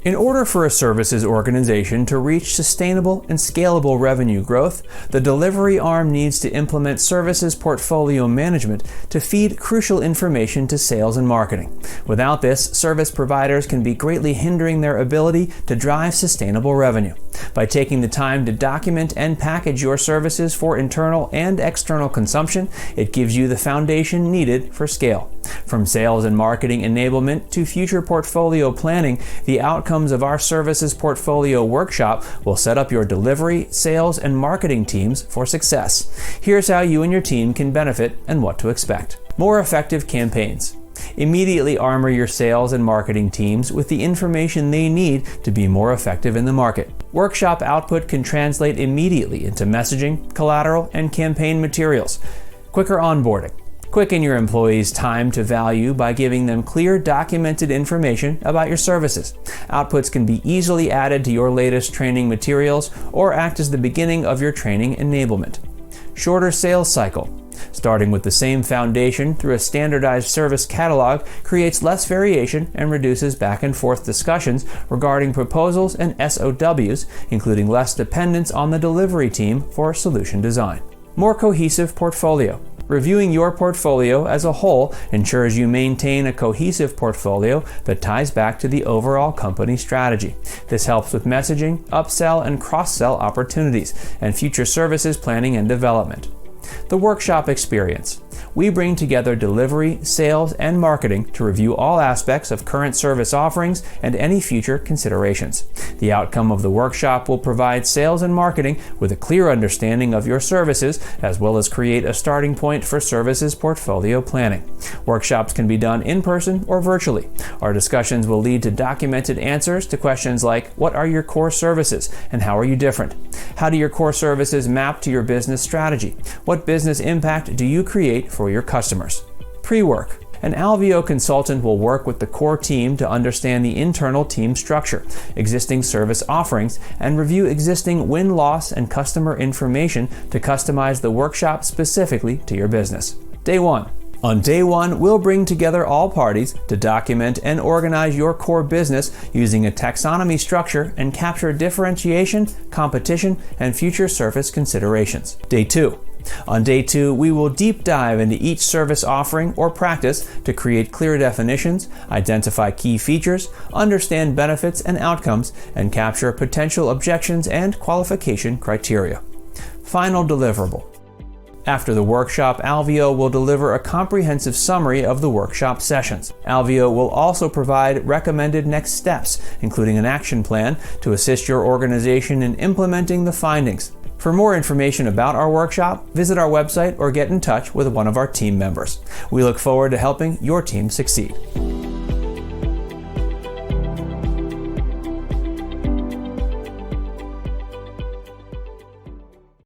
In order for a services organization to reach sustainable and scalable revenue growth, the delivery arm needs to implement services portfolio management to feed crucial information to sales and marketing. Without this, service providers can be greatly hindering their ability to drive sustainable revenue. By taking the time to document and package your services for internal and external consumption, it gives you the foundation needed for scale. From sales and marketing enablement to future portfolio planning, the outcomes of our services portfolio workshop will set up your delivery, sales, and marketing teams for success. Here's how you and your team can benefit and what to expect. More effective campaigns. Immediately armor your sales and marketing teams with the information they need to be more effective in the market. Workshop output can translate immediately into messaging, collateral, and campaign materials. Quicker onboarding. Quicken your employees' time to value by giving them clear, documented information about your services. Outputs can be easily added to your latest training materials or act as the beginning of your training enablement. Shorter sales cycle. Starting with the same foundation through a standardized service catalog creates less variation and reduces back and forth discussions regarding proposals and SOWs, including less dependence on the delivery team for solution design. More cohesive portfolio. Reviewing your portfolio as a whole ensures you maintain a cohesive portfolio that ties back to the overall company strategy. This helps with messaging, upsell and cross-sell opportunities, and future services planning and development. The workshop experience. We bring together delivery, sales, and marketing to review all aspects of current service offerings and any future considerations. The outcome of the workshop will provide sales and marketing with a clear understanding of your services, as well as create a starting point for services portfolio planning. Workshops can be done in person or virtually. Our discussions will lead to documented answers to questions like, what are your core services and how are you different? How do your core services map to your business strategy? What business impact do you create for your customers? Pre-work. An Alveo consultant will work with the core team to understand the internal team structure, existing service offerings, and review existing win-loss and customer information to customize the workshop specifically to your business. Day 1. On day 1, we'll bring together all parties to document and organize your core business using a taxonomy structure and capture differentiation, competition, and future service considerations. Day 2. On day 2, we will deep dive into each service offering or practice to create clear definitions, identify key features, understand benefits and outcomes, and capture potential objections and qualification criteria. Final deliverable. After the workshop, Alveo will deliver a comprehensive summary of the workshop sessions. Alveo will also provide recommended next steps, including an action plan, to assist your organization in implementing the findings. For more information about our workshop, visit our website or get in touch with one of our team members. We look forward to helping your team succeed.